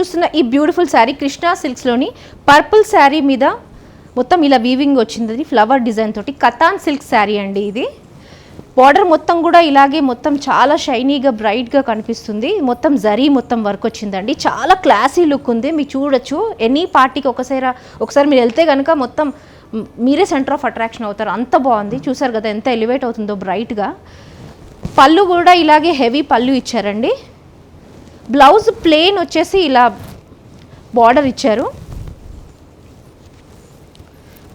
చూస్తున్న ఈ beautiful sari Krishna సిల్క్స్లోని purple sari మీద మొత్తం ఇలా వీవింగ్ వచ్చింది ఫ్లవర్ డిజైన్ తోటి. కతాన్ సిల్క్ శారీ అండి ఇది. బార్డర్ మొత్తం కూడా ఇలాగే మొత్తం చాలా షైనీగా బ్రైట్గా కనిపిస్తుంది. మొత్తం జరీ మొత్తం వర్క్ వచ్చిందండి. చాలా క్లాసీ లుక్ ఉంది. మీరు చూడొచ్చు ఎనీ పార్టీకి ఒకసారి మీరు వెళ్తే కనుక మొత్తం మీరే సెంటర్ ఆఫ్ అట్రాక్షన్ అవుతారు. అంత బాగుంది. చూసారు కదా ఎంత ఎలివేట్ అవుతుందో బ్రైట్గా. పళ్ళు కూడా ఇలాగే హెవీ పళ్ళు ఇచ్చారండి. బ్లౌజ్ ప్లెయిన్ వచ్చేసి ఇలా బార్డర్ ఇచ్చారు.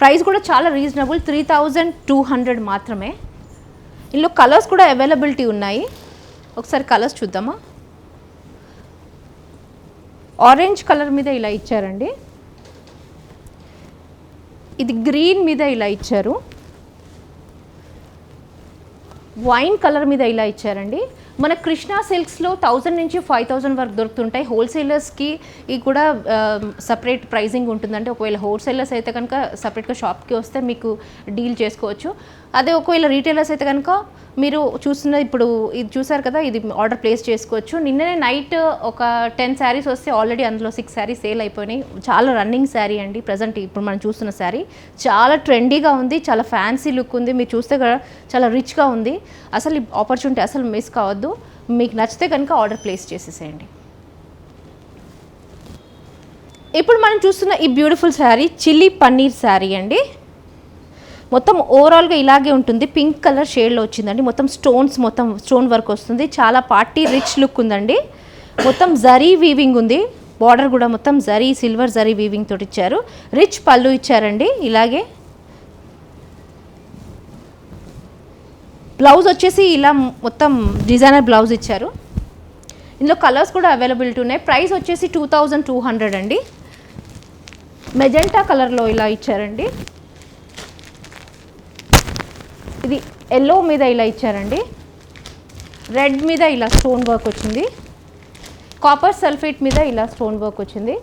ప్రైస్ కూడా చాలా రీజనబుల్, 3200 మాత్రమే. ఇందులో కలర్స్ కూడా అవైలబిలిటీ ఉన్నాయి. ఒకసారి కలర్స్ చూద్దామా. ఆరెంజ్ కలర్ మీద ఇలా ఇచ్చారండి. ఇది గ్రీన్ మీద ఇలా ఇచ్చారు. వైన్ కలర్ మీద ఇలా ఇచ్చారండి. మన కృష్ణా సిల్క్స్లో 1000 నుంచి 5000 వరకు దొరుకుతుంటాయి. హోల్సేలర్స్కి ఇది కూడా సపరేట్ ప్రైజింగ్ ఉంటుందంటే ఒకవేళ హోల్సేలర్స్ అయితే కనుక సపరేట్గా షాప్కి వస్తే మీకు డీల్ చేసుకోవచ్చు. అదే ఒకవేళ రీటైలర్స్ అయితే కనుక మీరు చూస్తున్న ఇప్పుడు ఇది చూసారు కదా, ఇది ఆర్డర్ ప్లేస్ చేసుకోవచ్చు. నిన్ననే నైట్ ఒక 10 శారీస్ వస్తే ఆల్రెడీ అందులో 6 శారీస్ సేల్ అయిపోయినాయి. చాలా రన్నింగ్ శారీ అండి. ప్రజెంట్ ఇప్పుడు మనం చూస్తున్న శారీ చాలా ట్రెండీగా ఉంది, చాలా ఫ్యాన్సీ లుక్ ఉంది. మీరు చూస్తే కూడా చాలా రిచ్గా ఉంది. అసలు ఈ ఆపర్చునిటీ అసలు మిస్ కావద్దు. మీకు నచ్చితే కనుక ఆర్డర్ ప్లేస్ చేసేసేయండి. ఇప్పుడు మనం చూస్తున్న ఈ బ్యూటిఫుల్ శారీ చిల్లీ పన్నీర్ శారీ అండి. మొత్తం ఓవరాల్గా ఇలాగే ఉంటుంది. పింక్ కలర్ షేడ్లో వచ్చిందండి. మొత్తం స్టోన్ వర్క్ వస్తుంది. చాలా పార్టీ రిచ్ లుక్ ఉందండి. మొత్తం జరీ వీవింగ్ ఉంది. బార్డర్ కూడా మొత్తం సిల్వర్ జరీ వీవింగ్ తోటి ఇచ్చారు. రిచ్ పళ్ళు ఇచ్చారండి. ఇలాగే బ్లౌజ్ వచ్చేసి ఇలా మొత్తం డిజైనర్ బ్లౌజ్ ఇచ్చారు. ఇందులో కలర్స్ కూడా అవైలబిలిటీ ఉన్నాయి. ప్రైస్ వచ్చేసి 2200 అండి. మెజెంటా కలర్లో ఇలా ఇచ్చారండి. ఇది ఎల్లో మీద ఇలా ఇచ్చారండి. రెడ్ మీద ఇలా స్టోన్ వర్క్ వచ్చింది. కాపర్ సల్ఫేట్ మీద ఇలా స్టోన్ వర్క్ వచ్చింది.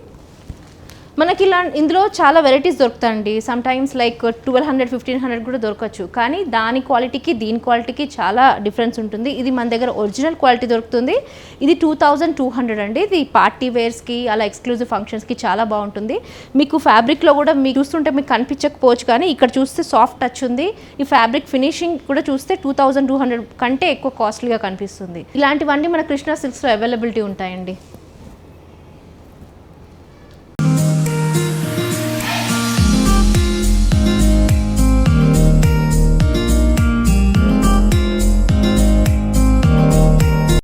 మనకి ఇందులో చాలా వెరైటీస్ దొరుకుతాయండి. సమ్ టైమ్స్ లైక్ 1200 1500 కూడా దొరకచ్చు. కానీ దాని క్వాలిటీకి దీని క్వాలిటీకి చాలా డిఫరెన్స్ ఉంటుంది. ఇది మన దగ్గర ఒరిజినల్ క్వాలిటీ దొరుకుతుంది. ఇది 2200 అండి. ఇది పార్టీ వేర్స్కి అలా ఎక్స్క్లూజివ్ ఫంక్షన్స్కి చాలా బాగుంటుంది. మీకు ఫ్యాబ్రిక్లో కూడా మీకు చూస్తుంటే మీకు కనిపించకపోవచ్చు, కానీ ఇక్కడ చూస్తే సాఫ్ట్ టచ్ ఉంది. ఈ ఫ్యాబ్రిక్ ఫినిషింగ్ కూడా చూస్తే 2200 కంటే ఎక్కువ కాస్ట్లీగా కనిపిస్తుంది. ఇలాంటివన్నీ మన కృష్ణా సిల్క్స్లో అవైలబిలిటీ ఉంటాయండి.